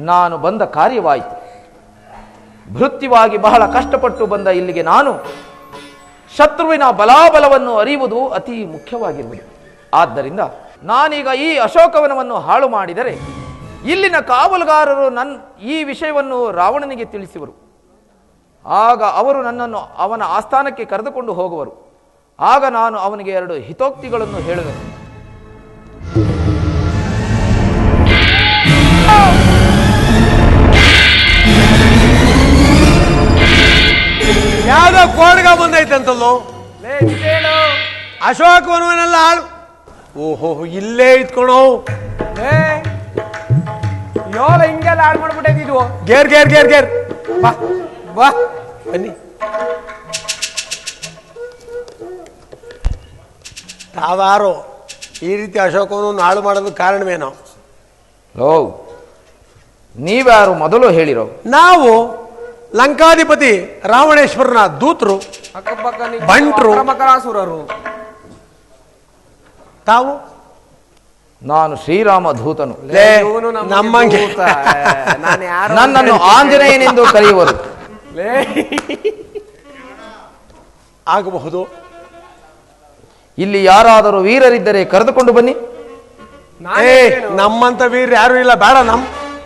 ನಾನು ಬಂದ ಕಾರ್ಯವಾಯಿತು. ಭೃತ್ಯವಾಗಿ ಬಹಳ ಕಷ್ಟಪಟ್ಟು ಬಂದ ಇಲ್ಲಿಗೆ ನಾನು ಶತ್ರುವಿನ ಬಲಾಬಲವನ್ನು ಅರಿಯುವುದು ಅತಿ ಮುಖ್ಯವಾಗಿರುವುದು. ಆದ್ದರಿಂದ ನಾನೀಗ ಈ ಅಶೋಕವನವನ್ನು ಹಾಳು ಮಾಡಿದರೆ ಇಲ್ಲಿನ ಕಾವಲುಗಾರರು ಈ ವಿಷಯವನ್ನು ರಾವಣನಿಗೆ ತಿಳಿಸುವರು. ಆಗ ಅವರು ನನ್ನನ್ನು ಅವನ ಆಸ್ಥಾನಕ್ಕೆ ಕರೆದುಕೊಂಡು ಹೋಗುವರು. ಆಗ ನಾನು ಅವನಿಗೆ 2 ಹಿತೋಕ್ತಿಗಳನ್ನು ಹೇಳುವೆನು. ಯಾವ್ದೋ ಕೋಡ್ಗ ಬಂದೈತಂತಲ್ಲೋ, ಅಶೋಕವನವನ್ನೆಲ್ಲ ಹಾಳು. ಓಹೋ, ಇಲ್ಲೇ ಇತ್ಕೊಳೋ. ಯೋಲ ಹಿಂಗೆಲ್ಲ ಹಾಳು ಮಾಡ್ಬಿಟ್ಟಿದ್ವು. ಗೇರ್ ಗೇರ್ ಗೇರ್ ಗೇರ್ ಬಾ ಬಾ ಬನ್ನಿ. ತಾವಾರು ಈ ರೀತಿ ಅಶೋಕವನ್ನು ಹಾಳು ಮಾಡೋದಕ್ಕೆ ಕಾರಣವೇನೋ? ನೀವ್ಯಾರು ಮೊದಲು ಹೇಳಿರೋ? ನಾವು ಲಂಕಾಧಿಪತಿ ರಾವಣೇಶ್ವರನ ದೂತರು, ಬಂಟ್ರು, ಮಕರಾಸುರರು. ತಾವು? ನಾನು ಶ್ರೀರಾಮ ದೂತನು. ನಮ್ಮಂಗೆ ನನ್ನನ್ನು ಆಂಜನೇಯನೆಂದು ಕರೆಯುವರು. ಆಗಬಹುದು. ಇಲ್ಲಿ ಯಾರಾದರೂ ವೀರರಿದ್ದರೆ ಕರೆದುಕೊಂಡು ಬನ್ನಿ. ನಮ್ಮಂತ ವೀರ ಯಾರು ಇಲ್ಲ, ಬೇಡ.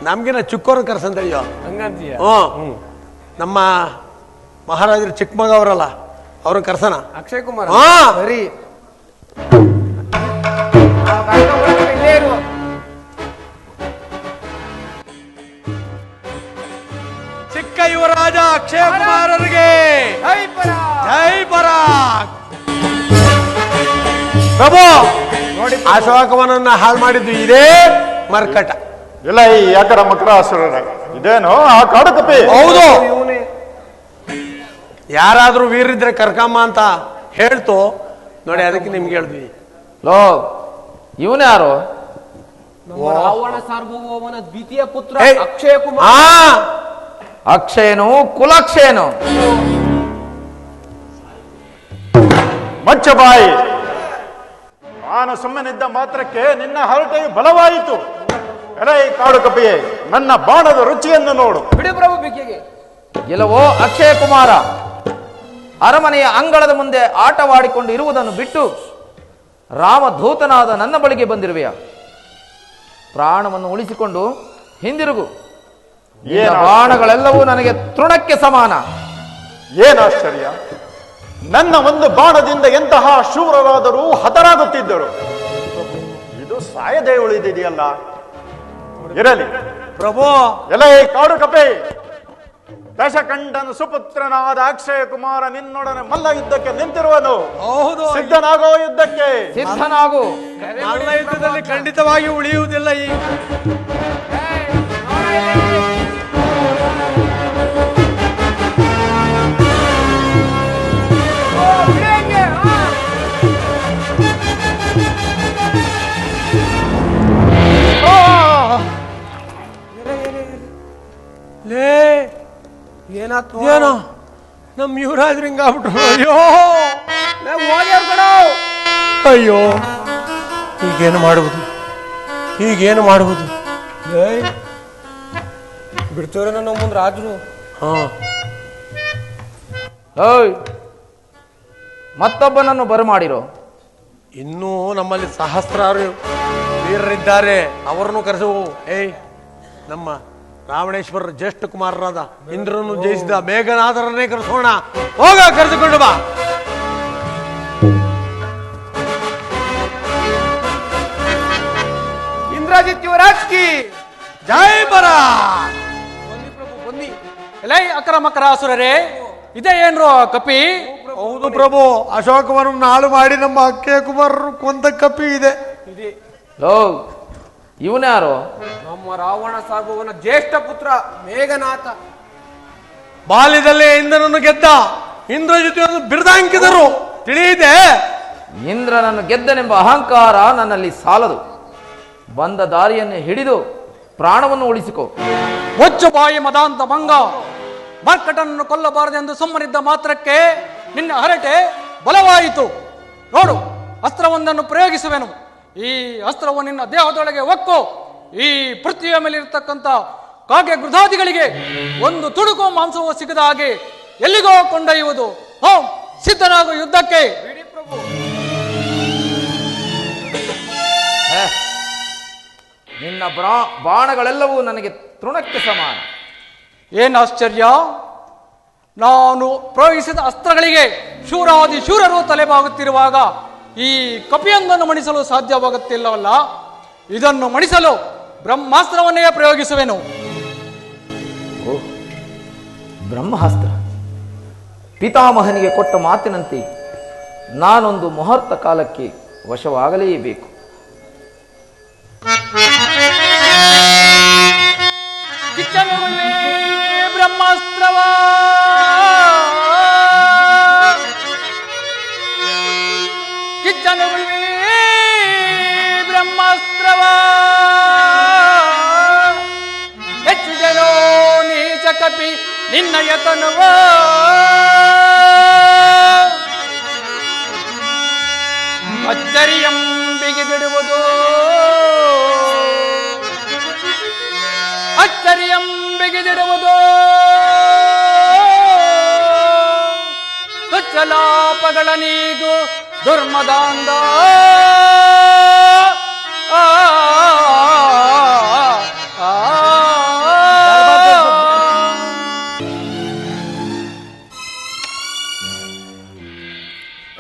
ನಮ್ಗಿನ ಚಿಕ್ಕೋರ್ ಕರ್ಸಂತಯ್ಯೋ. ನಮ್ಮ ಮಹಾರಾಜರು ಚಿಕ್ಕ ಮಗ ಅವರಲ್ಲ, ಅವ್ರನ್ನ ಕರ್ಸನ. ಅಕ್ಷಯ್ ಕುಮಾರ್. ಸರಿ. ಚಿಕ್ಕ ಯುವರಾಜ ಅಕ್ಷಯ ಕುಮಾರರಿಗೆ ಜೈ ಪರಾಕ್. ಪ್ರಭು, ಅಶೋಕವನನ್ನ ಹಾಳು ಮಾಡಿದ್ದು ಇದೇ ಮರ್ಕಟ. ಇಲ್ಲ, ಈ ಯಾಕರ ಮಕರಾಸುರ ಇದೇನು ಆ ಕಾಡುಕಪ್ಪಿ? ಹೌದು. ಯಾರಾದ್ರೂ ವೀರಿದ್ರೆ ಕರ್ಕಮ್ಮ ಅಂತ ಹೇಳ್ತು ನೋಡಿ, ಅದಕ್ಕೆ ನಿಮ್ಗೆ ಹೇಳಿದ್ವಿ. ಇವನ್ಯಾರು? ರಾವಣ ಸಾರ್ವಭೌಮನ ದ್ವಿತೀಯ ಪುತ್ರ ಅಕ್ಷಯ ಕುಮಾರ್. ಅಕ್ಷಯನು ಕುಲಕ್ಷಯನು. ಮಚ್ಚ ಬಾಯಿ, ನಾನು ಸುಮ್ಮನಿದ್ದ ಮಾತ್ರಕ್ಕೆ ನಿನ್ನ ಹರಟೆಯು ಬಲವಾಯಿತು. ಎಲೈ ಕಾಡು ಕಪಿಯೇ, ನನ್ನ ಬಾಣದ ರುಚಿಯನ್ನು ನೋಡು. ಬಿಡಿ ಪ್ರಭು ಬಿಕ್ಕಿಗೆ. ಎಲ್ಲವೋ ಅಕ್ಷಯ ಕುಮಾರ, ಅರಮನೆಯ ಅಂಗಳದ ಮುಂದೆ ಆಟವಾಡಿಕೊಂಡು ಇರುವುದನ್ನು ಬಿಟ್ಟು ರಾಮಧೂತನಾದ ನನ್ನ ಬಳಿಗೆ ಬಂದಿರುವೆಯ? ಪ್ರಾಣವನ್ನು ಉಳಿಸಿಕೊಂಡು ಹಿಂದಿರುಗು. ಬಾಣಗಳೆಲ್ಲವೂ ನನಗೆ ತೃಣಕ್ಕೆ ಸಮಾನ. ಏನಾಶ್ಚರ್ಯ! ನನ್ನ ಒಂದು ಬಾಣದಿಂದ ಎಂತಹ ಶೂರರಾದರೂ ಹತರಾಗುತ್ತಿದ್ದರು. ಇದು ಸಾಯದೆ ಉಳಿದಿದೆಯಲ್ಲ. ಇರಲಿ ಪ್ರಭು. ಎಲೈ ಕಾಡು ಕಪೆ, ದಶಕಂಠನ ಸುಪುತ್ರನಾದ ಅಕ್ಷಯ ಕುಮಾರ ನಿನ್ನೊಡನೆ ಮಲ್ಲ ಯುದ್ಧಕ್ಕೆ ನಿಂತಿರುವನು. ಸಿದ್ಧನಾಗೋ ಯುದ್ಧಕ್ಕೆ. ಸಿದ್ಧನಾಗು. ಮಲ್ಲ ಯುದ್ಧದಲ್ಲಿ ಖಂಡಿತವಾಗಿ ಉಳಿಯುವುದಿಲ್ಲ. ಈ ಏನೋ ನಮ್ ಯುವರಾಜ್ ಹಿಂಗಾಗ್ಬಿಟ್ರು. ಅಯ್ಯೋ, ಈಗೇನು ಮಾಡುವುದು, ಈಗೇನು ಮಾಡುವುದು? ಬಿಡ್ತವ್ರೆ ನಮ್ಮ ಮುಂದೆ ರಾಜರು. ಮತ್ತೊಬ್ಬನನ್ನು ಬರಮಾಡಿರೋ. ಇನ್ನೂ ನಮ್ಮಲ್ಲಿ ಸಹಸ್ರಾರು ವೀರರಿದ್ದಾರೆ, ಅವರನ್ನು ಕರೆಸುವು. ನಮ್ಮ ರಾವಣೇಶ್ವರ ಜ್ಯೇಷ್ಠ ಕುಮಾರರಾದ ಇಂದ್ರನು ಜಯಿಸಿದ ಮೇಘನಾಥರನ್ನೇ ಕರೆಸೋಣ. ಹೋಗ, ಕರೆದುಕೊಂಡು ಬಾ. ಇಂದ್ರಜಿತ್ ಯುವರಾಜ್ ಕಿ ಜೈ ಬರ. ಬನ್ನಿ ಪ್ರಭು, ಬನ್ನಿ. ಎಲೈ ಅಕ್ರಮಕರಾಸುರರೇ, ಇದೇ ಏನ್ರೋ ಕಪಿ? ಹೌದು ಪ್ರಭು, ಅಶೋಕವನನ್ನು ಹಾಳು ಮಾಡಿ ನಮ್ಮ ಅಕ್ಷಯ ಕುಮಾರರು ಕೊಂದ ಕಪಿ ಇದೆ. ಇವನ್ಯಾರು? ನಮ್ಮ ರಾವಣ ಸಾರ್ವಭೌಮನ ಜ್ಯೇಷ್ಠ ಪುತ್ರ ಮೇಘನಾಥ. ಬಾಲ್ಯದಲ್ಲೇ ಇಂದ್ರನನ್ನು ಗೆದ್ದ ಇಂದ್ರಜಿತ್ ಬಿರುದಾಂಕಿದರು, ತಿಳಿಯಿದೆ? ಇಂದ್ರನನ್ನು ಗೆದ್ದನೆಂಬ ಅಹಂಕಾರ ನನ್ನಲ್ಲಿ ಸಾಲದು. ಬಂದ ದಾರಿಯನ್ನು ಹಿಡಿದು ಪ್ರಾಣವನ್ನು ಉಳಿಸಿಕೊ. ಹೊಚ್ಚು ಬಾಯಿ ಮದಾಂತ ಭಂಗ. ಮರ್ಕಟನನ್ನು ಕೊಲ್ಲಬಾರದೆಂದು ಸುಮ್ಮನಿದ್ದ ಮಾತ್ರಕ್ಕೆ ನಿನ್ನ ಹರಟೆ ಬಲವಾಯಿತು. ನೋಡು, ಅಸ್ತ್ರವೊಂದನ್ನು ಪ್ರಯೋಗಿಸುವೆನು. ಈ ಅಸ್ತ್ರವು ನಿನ್ನ ದೇಹದೊಳಗೆ ಒಕ್ಕು ಈ ಪೃಥ್ವಿಯ ಮೇಲೆ ಇರತಕ್ಕಂಥ ಕಾಗೆ ಗೃಧಾದಿಗಳಿಗೆ ಒಂದು ತುಡುಕು ಮಾಂಸವೂ ಸಿಗದ ಹಾಗೆ ಎಲ್ಲಿಗೋ ಕೊಂಡೊಯ್ಯುವುದು. ಹೋ, ಸಿದ್ಧನಾಗು ಯುದ್ಧಕ್ಕೆ. ನಿನ್ನ ಬಾಣಗಳೆಲ್ಲವೂ ನನಗೆ ತೃಣಕ್ಕೆ ಸಮಾನ. ಏನು ಆಶ್ಚರ್ಯ! ನಾನು ಪ್ರಯೋಗಿಸಿದ ಅಸ್ತ್ರಗಳಿಗೆ ಶೂರಾದಿ ಶೂರರು ತಲೆಬಾಗುತ್ತಿರುವಾಗ ಈ ಕಪಿಯೊಂದನ್ನು ಮಣಿಸಲು ಸಾಧ್ಯವಾಗುತ್ತಿಲ್ಲವಲ್ಲ. ಇದನ್ನು ಮಣಿಸಲು ಬ್ರಹ್ಮಾಸ್ತ್ರವನ್ನೇ ಪ್ರಯೋಗಿಸುವೆನು. ಓ, ಬ್ರಹ್ಮಾಸ್ತ್ರ! ಪಿತಾಮಹನಿಗೆ ಕೊಟ್ಟ ಮಾತಿನಂತೆ ನಾನೊಂದು ಮುಹೂರ್ತ ಕಾಲಕ್ಕೆ ವಶವಾಗಲೇಬೇಕು. ಬ್ರಹ್ಮಾಸ್ತ್ರವ ಕಿಚ್ಚನುಗುಳ್ವಿ ಬ್ರಹ್ಮಾಸ್ತ್ರವ ಹೆಚ್ಚಿದೆನೋ ನೀಚ ಕಪಿ ನಿನ್ನ ಯತನುವ ಅಚ್ಚರಿಯಂ ಬಿಗಿದಿಡುವುದು ಅಚ್ಚರಿಯಂ ಬಿಗಿದಿಡುವುದು ತುಚ್ಚಲಾಪಗಳ ನೀಗು ದುರ್ಮದಾಂದ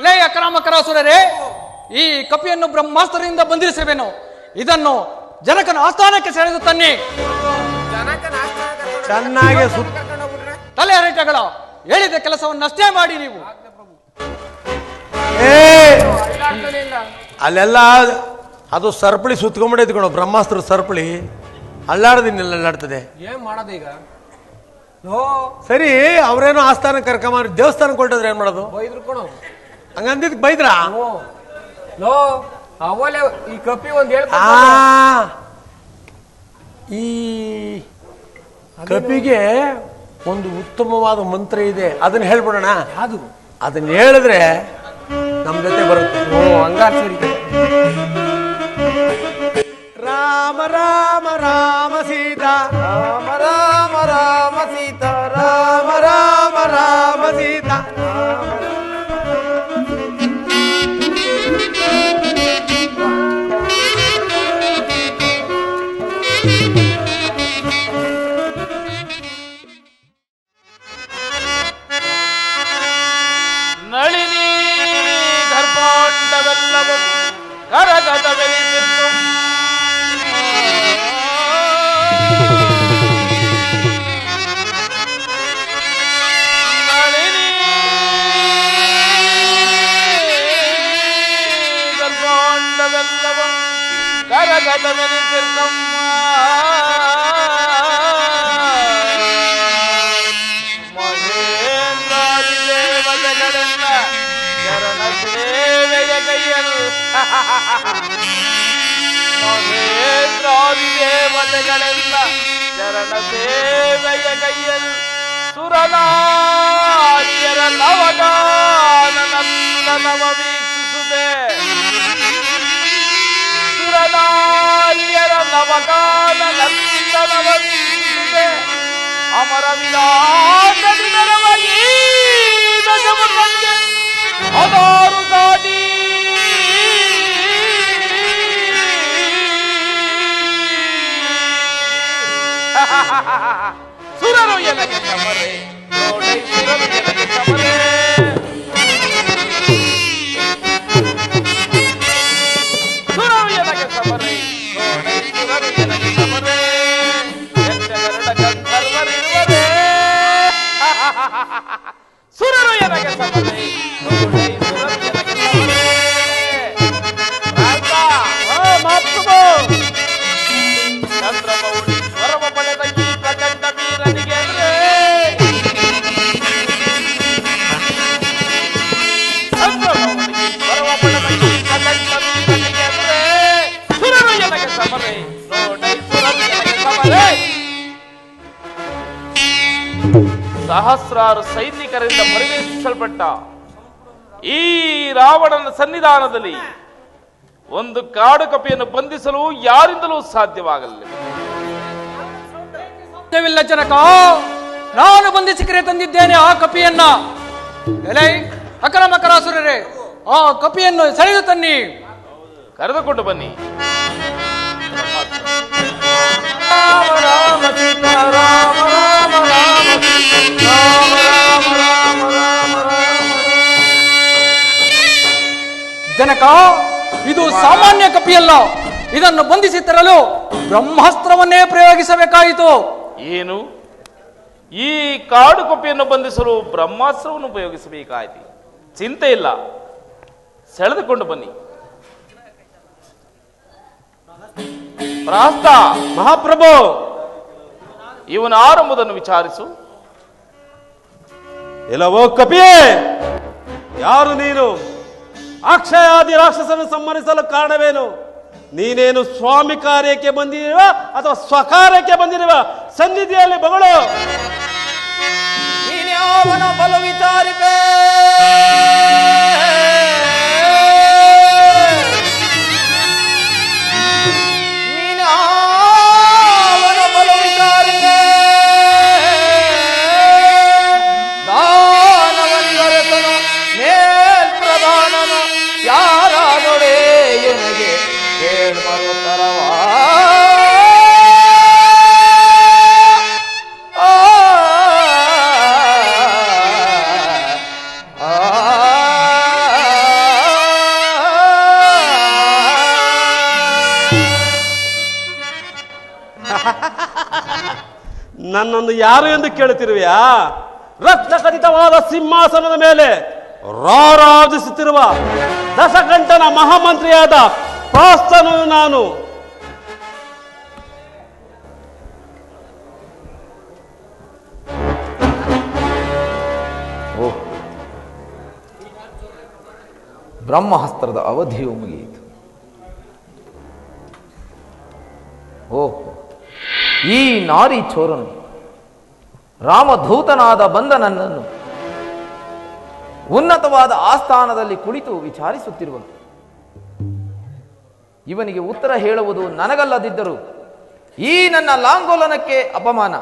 ಲೇ ಅಕ್ರಮಕರಾಸುರರೇ, ಈ ಕಪಿಯನ್ನು ಬ್ರಹ್ಮಾಸ್ತ್ರದಿಂದ ಬಂಧಿಸುವೆನು. ಇದನ್ನು ಜನಕನ ಆಸ್ಥಾನಕ್ಕೆ ಸೆಳೆದು ತನ್ನಿ. ಚೆನ್ನಾಗಿ ತಲೆ ಹರಟೆಗಳ ಹೇಳಿದ ಕೆಲಸವನ್ನಷ್ಟೇ ಮಾಡಿ ನೀವು. ಅಲ್ಲೆಲ್ಲ ಅದು ಸರಪಳಿ ಸುತ್ಕೊಂಡ್ಬಿಡೈತಿ ಕಣೋ, ಬ್ರಹ್ಮಾಸ್ತ್ರ ಸರಪಳಿ ಅಲ್ಲಾಡದಿನ್ನೆಲ್ಲ ಅಲ್ಲಾಡ್ತದೆ. ಏನ್ ಮಾಡೋದು ಈಗ? ಸರಿ, ಅವ್ರೇನೋ ಆಸ್ಥಾನ ಕರ್ಕೊಂಬ ದೇವಸ್ಥಾನಕ್ಕೆ ಹೊರಟಿದ್ರೆ ಏನ್ ಮಾಡೋದು? ಬೈದ್ರು ಕಣೋ. ಹಂಗಂದಿದ್ ಬೈದ್ರಾ? ಅವಲೇ ಈ ಕಪಿ ಒಂದ್ ಈ ಕಪಿಗೆ ಒಂದು ಉತ್ತಮವಾದ ಮಂತ್ರ ಇದೆ, ಅದನ್ನ ಹೇಳ್ಬಿಡೋಣ. ಅದು ಅದನ್ನ ಹೇಳಿದ್ರೆ ನಮ್ ಜೊತೆ ಬರುತ್ತೆ. ಹಂಗಾರ ಸರಿ. ರಾಮ ರಾಮ ರಾಮ ಸೀತಾ, ರಾಮ ರಾಮ ರಾಮ ಸೀತಾ, ರಾಮ ರಾಮ ರಾಮ ಸೀತಾ. ನಳಿನಿ ಗರ್ಭಾಂಡವೆಲ್ಲವೂ ಕರಗದವೆನಿಸಿತು. ನಳಿನಿ ಗರ್ಭಾಂಡವೆಲ್ಲವೂ ಕರಗದವೆನಿಸಿರ್ಕಮ್ಮ. ಚರಣ ಸೇವೆಯ ಕೈಯಲು ಮಹೇಂದ್ರಾದಿ ದೇವತೆಗಳೆಲ್ಲ ಚರಣ ಸೇವೆಯ ಕೈಯಲು ಸುರನಾರ್ಯರ ನವಗಾನನಂದನವ ವೀಕ್ಷಿಸುತ್ತೆ. ಸುರನಾರ್ಯರ ನವಗಾನನಂದನವ ವೀಕ್ಷಿಸುತ್ತೆ. ಅಮರ ವಿಲಾಸದಿ ಮೆರವ ಈ ದಶಮುಖಕ್ಕೆ ಅದಾರು ದಾಟಿ ಸುರರು ಎನಗೆ ಸಮರೆ ನೋಡೈ ಸುರರು ಎನಗೆ ಸಮರೆ. ಸುರರು ಎನಗೆ ಸಮರೆ ನೋಡೈ ಸುರರು ಎನಗೆ ಸಮರೆ. ಎಂಟೆರಡ ಗಂಧರ್ವರಿರುವರೇ ಸುರರು ಎನಗೆ ಸಮರೆ ನೋಡೈ ಸುರರು ಎನಗೆ ಸಮರೆ. ಚಂದ್ರಮೌಳಿ ಸ್ವರವ ಪಡೆದ ಈ ಪ್ರಚಂಡ ವೀರನಿಗೆ ಅಂದ್ರೆ ಚಂದ್ರಮೌಳಿ ಸ್ವರವ ಪಡೆದ ಈ ಪ್ರಚಂಡ ವೀರನಿಗೆ ಅಂದ್ರೆ ಸುರರು ಎನಗೆ ಸಮರೆ ನೋಡೈ ಸುರರು ಎನಗೆ ಸಮರೆ. ಸಹಸ್ರಾರು ಸೈನಿಕರಿಂದ ಪರಿವೇಶಿಸಲ್ಪಟ್ಟ ಈ ರಾವಣನ ಸನ್ನಿಧಾನದಲ್ಲಿ ಒಂದು ಕಾಡು ಕಪಿಯನ್ನು ಬಂಧಿಸಲು ಯಾರಿಂದಲೂ ಸಾಧ್ಯವಾಗಲಿಲ್ಲ. ಸಾಧ್ಯವಿಲ್ಲ ಜನಕ. ನಾನು ಬಂಧಿಸಿಕರೆ ತಂದಿದ್ದೇನೆ ಆ ಕಪಿಯನ್ನ. ಎಲೈ ಅಕರಮಕರಾಸುರರೇ, ಆ ಕಪಿಯನ್ನು ಸೆಳೆದು ತನ್ನಿ. ಕರೆದುಕೊಂಡು ಬನ್ನಿ. ಜನಕ, ಇದು ಸಾಮಾನ್ಯ ಕಪಿಯಲ್ಲ. ಇದನ್ನು ಬಂಧಿಸಿ ತರಲು ಬ್ರಹ್ಮಾಸ್ತ್ರವನ್ನೇ ಪ್ರಯೋಗಿಸಬೇಕಾಯಿತು. ಏನು, ಈ ಕಾಡು ಕಪಿಯನ್ನು ಬಂಧಿಸಲು ಬ್ರಹ್ಮಾಸ್ತ್ರವನ್ನು ಉಪಯೋಗಿಸಬೇಕಾಯ್ತು? ಚಿಂತೆ ಇಲ್ಲ, ಸೆಳೆದುಕೊಂಡು ಬನ್ನಿ. ಪ್ರಾಸ್ತ ಮಹಾಪ್ರಭು, ಇವನ ಆರಂಭದನ್ನು ವಿಚಾರಿಸು. ಎಲ್ಲವೋ ಕಪಿಯೇ, ಯಾರು ನೀನು? ಅಕ್ಷಯಾದಿ ರಾಕ್ಷಸನ್ನು ಸಂಹರಿಸಲು ಕಾರಣವೇನು? ನೀನೇನು ಸ್ವಾಮಿ ಕಾರ್ಯಕ್ಕೆ ಬಂದಿರುವ ಅಥವಾ ಸ್ವಕಾರ್ಯಕ್ಕೆ ಬಂದಿರುವ? ಸನ್ನಿಧಿಯಲ್ಲಿ ಮಗಳು ನೀನ್ಯಾವನ ಬಲ ವಿಚಾರಿಪೇ? ನೀನ್ಯಾವನ ಬಲ ವಿಚಾರಿಪೇ? ದಾನವರಿವರತನು ಮೇಲ್ಪ್ರಧಾನನು ಯಾರಾದೊಡೆಯನಿಗೆ ಕೇಳ್ಮರುತ್ತರವಾ? ನನ್ನನ್ನು ಯಾರು ಎಂದು ಕೇಳುತ್ತಿರುವೆಯಾ? ರತ್ನಖಚಿತವಾದ ಸಿಂಹಾಸನದ ಮೇಲೆ ರಾರಾಜಿಸುತ್ತಿರುವ ದಶಕಂಠನ ಮಹಾಮಂತ್ರಿಯಾದ ಪ್ರಾಸ್ತನು ನಾನು. ಓಹ್, ಬ್ರಹ್ಮಾಸ್ತ್ರದ ಅವಧಿಯು ಮುಗಿಯಿತು. ಓಹ್, ಈ ನಾರಿ ಚೋರನು ರಾಮಧೂತನಾದ ಬಂದ ನನ್ನನ್ನು ಉನ್ನತವಾದ ಆಸ್ಥಾನದಲ್ಲಿ ಕುಳಿತು ವಿಚಾರಿಸುತ್ತಿರುವನು. ಇವನಿಗೆ ಉತ್ತರ ಹೇಳುವುದು ನನಗಲ್ಲದಿದ್ದರೂ ಈ ನನ್ನ ಲಾಂಗೋಲನಕ್ಕೆ ಅಪಮಾನ.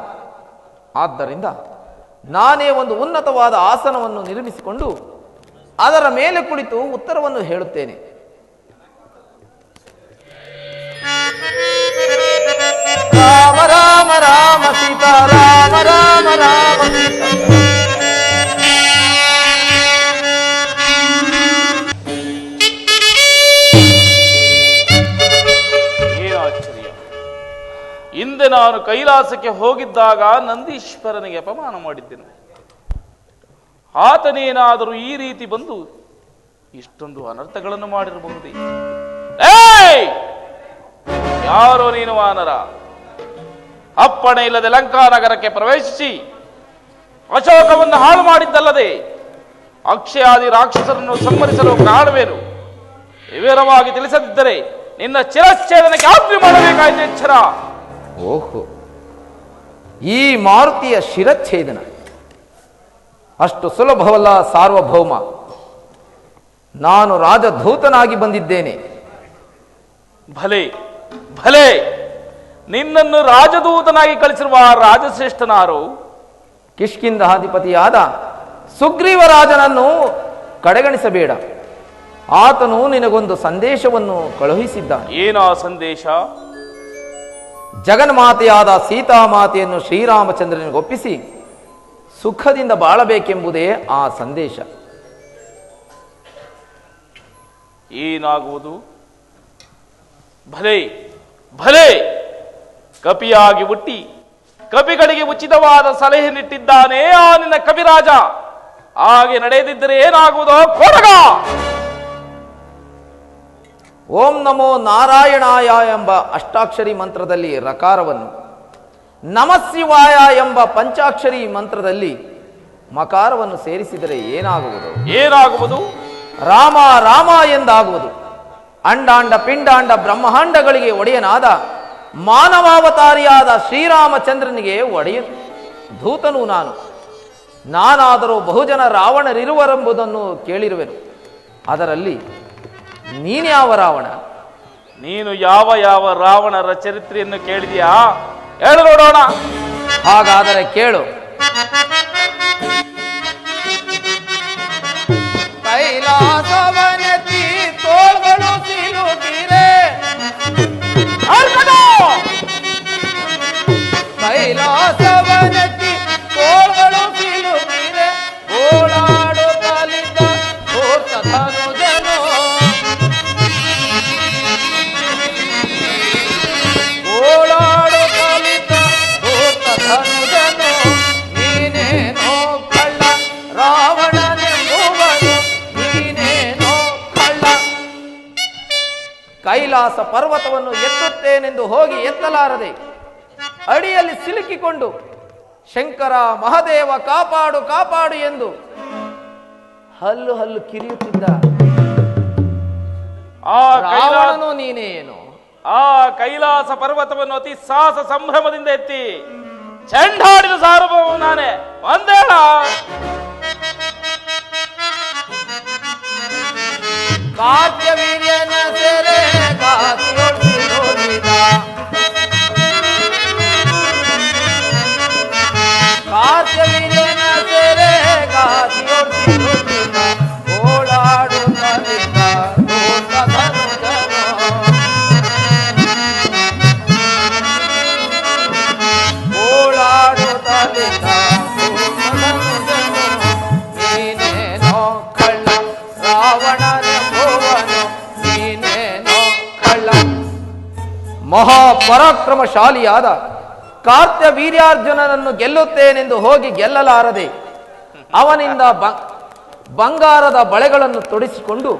ಆದ್ದರಿಂದ ನಾನೇ ಒಂದು ಉನ್ನತವಾದ ಆಸನವನ್ನು ನಿರ್ಮಿಸಿಕೊಂಡು ಅದರ ಮೇಲೆ ಕುಳಿತು ಉತ್ತರವನ್ನು ಹೇಳುತ್ತೇನೆ. ರಾಮ ರಾಮ ರಾಮ ಸೀತಾ ರಾಮ ರಾಮ ರಾಮ ಸೀತಾ. ಏನು ಆಶ್ಚರ್ಯ! ಹಿಂದೆ ನಾನು ಕೈಲಾಸಕ್ಕೆ ಹೋಗಿದ್ದಾಗ ನಂದೀಶ್ವರನಿಗೆ ಅಪಮಾನ ಮಾಡಿದ್ದೆನು. ಆತನೇನಾದರೂ ಈ ರೀತಿ ಬಂದು ಇಷ್ಟೊಂದು ಅನರ್ಥಗಳನ್ನು ಮಾಡಿರಬಹುದೇ? ಏಯ್! ಯಾರೋ ನೀನು ವಾನರ? ಅಪ್ಪಣೆ ಇಲ್ಲದೆ ಲಂಕಾನಗರಕ್ಕೆ ಪ್ರವೇಶಿಸಿ ಅಶೋಕವನ್ನು ಹಾಳು ಮಾಡಿದ್ದಲ್ಲದೆ ಅಕ್ಷಯಾದಿ ರಾಕ್ಷಸರನ್ನು ಸಂಹರಿಸಲು ಕಾರಣವೇನು? ವಿವರವಾಗಿ ತಿಳಿಸದಿದ್ದರೆ ನಿನ್ನ ಚಿರಚ್ಛೇದನಕ್ಕೆ ಆಜ್ಞೆ ಮಾಡಬೇಕಾಯ್ತು. ಎಚ್ಚರ! ಓಹೋ, ಈ ಮಾರುತಿಯ ಶಿರಚ್ಛೇದನ ಅಷ್ಟು ಸುಲಭವಲ್ಲ ಸಾರ್ವಭೌಮ. ನಾನು ರಾಜಧೂತನಾಗಿ ಬಂದಿದ್ದೇನೆ. ಭಲೆ ಭಲೆ, ನಿನ್ನನ್ನು ರಾಜದೂತನಾಗಿ ಕಳಿಸಿರುವ ರಾಜಶ್ರೇಷ್ಠನಾರು? ಕಿಷ್ಕಿಂಧಾಧಿಪತಿಯಾದ ಸುಗ್ರೀವರಾಜನನ್ನು ಕಡೆಗಣಿಸಬೇಡ. ಆತನು ನಿನಗೊಂದು ಸಂದೇಶವನ್ನು ಕಳುಹಿಸಿದ್ದಾನೆ. ಏನಾ ಸಂದೇಶ? ಜಗನ್ಮಾತೆಯಾದ ಸೀತಾಮಾತೆಯನ್ನು ಶ್ರೀರಾಮಚಂದ್ರನಿಗೊಪ್ಪಿಸಿ ಸುಖದಿಂದ ಬಾಳಬೇಕೆಂಬುದೇ ಆ ಸಂದೇಶ. ಏನಾಗುವುದು? ಭಲೆ ಭಲೆ, ಕಪಿಯಾಗಿ ಹುಟ್ಟಿ ಕಪಿಗಳಿಗೆ ಉಚಿತವಾದ ಸಲಹೆ ನೀಟ್ಟಿದ್ದಾನೆ ಆ ನಿನ್ನ ಕವಿರಾಜ. ಹಾಗೆ ನಡೆಯದಿದ್ದರೆ ಏನಾಗುವುದೋ ಕೊಡಗ. ಓಂ ನಮೋ ನಾರಾಯಣಾಯ ಎಂಬ ಅಷ್ಟಾಕ್ಷರಿ ಮಂತ್ರದಲ್ಲಿ ರಕಾರವನ್ನು, ನಮಃಶಿವಾಯ ಎಂಬ ಪಂಚಾಕ್ಷರಿ ಮಂತ್ರದಲ್ಲಿ ಮಕಾರವನ್ನು ಸೇರಿಸಿದರೆ ಏನಾಗುವುದು? ಏನಾಗುವುದು? ರಾಮ ರಾಮ ಎಂದಾಗುವುದು. ಅಂಡಾಂಡ ಪಿಂಡಾಂಡ ಬ್ರಹ್ಮಾಂಡಗಳಿಗೆ ಒಡೆಯನಾದ ಮಾನವಾವತಾರಿಯಾದ ಶ್ರೀರಾಮಚಂದ್ರನಿಗೆ ಒಡೆಯ ಧೂತನು ನಾನು. ನಾನಾದರೂ ಬಹುಜನ ರಾವಣರಿರುವರೆಂಬುದನ್ನು ಕೇಳಿರುವೆನು. ಅದರಲ್ಲಿ ನೀನ್ಯಾವ ರಾವಣ? ನೀನು ಯಾವ ಯಾವ ರಾವಣರ ಚರಿತ್ರೆಯನ್ನು ಕೇಳಿದೆಯಾ? ಹೇಳು ನೋಡೋಣ. ಹಾಗಾದರೆ ಕೇಳು. ಕೈಲಾಸವನತಿ ತೋಳ್ಗಳು ಸಿಲುಕಿರೆ, ಕೈಲಾಸವನತಿ ತೋಳ್ಗಳು ಸಿಲುಕಿರೆ, ಓಡಾಡುತ್ತಲಿದ್ದ ಧನುಜನು, ಓಡಾಡುತ್ತಲಿದ್ದ ಧನುಜನು, ನೀನೇನೋ ಕಳ್ಳ ರಾವಣನೆಂಬುವನು, ನೀನೇನೋ ಕಳ್ಳ. ಕೈಲಾಸ ಪರ್ವತವನ್ನು ಎತ್ತುತ್ತೇನೆಂದು ಹೋಗಿ ಎತ್ತಲಾರದೆ ಅಡಿಯಲ್ಲಿ ಸಿಲುಕಿಕೊಂಡು ಶಂಕರ ಮಹಾದೇವ ಕಾಪಾಡು ಕಾಪಾಡು ಎಂದು ಹಲ್ಲು ಹಲ್ಲು ಕಿರಿಯುತ್ತಿದ್ದ ಆ ರಾವಣನು ನೀನೇನು? ಆ ಕೈಲಾಸ ಪರ್ವತವನ್ನು ಅತಿ ಸಾಹಸ ಸಂಭ್ರಮದಿಂದ ಎತ್ತಿ ಚೆಂಡಾಡಿದ ಸಾರ್ವಭೌಮ ನಾನೇ ಒಂದೇಳ. ಕಾರ್ತ್ಯವೀರ್ಯನ ಸೆರೆ ಗಾತಿಯೊಳಿದ, ಕಾರ್ತ್ಯವೀರ್ಯನ ಸೆರೆ ಗಾತಿಯೊಳಿದ, ಓಡಾಡುತ್ತಲಿದ್ದ ಧನುಜನು, ಓಡಾಡುತ್ತಲಿದ್ದ ಧನುಜನು, ನೀನೇನೋ ಕಳ್ಳ ರಾವಣನೆಂಬುವನು, ನೀನೇನೋ ಕಳ್ಳ. ಮಹಾಪರಾಕ್ರಮಶಾಲಿಯಾದ ಕಾರ್ತ್ಯವೀರ್ಯಾರ್ಜುನನನ್ನು ಗೆಲ್ಲುತ್ತೇನೆಂದು ಹೋಗಿ ಗೆಲ್ಲಲಾರದೆ ಅವನಿಂದ ಬಂಗಾರದ ಬಳೆಗಳನ್ನು ತೊಡಿಸಿಕೊಂಡು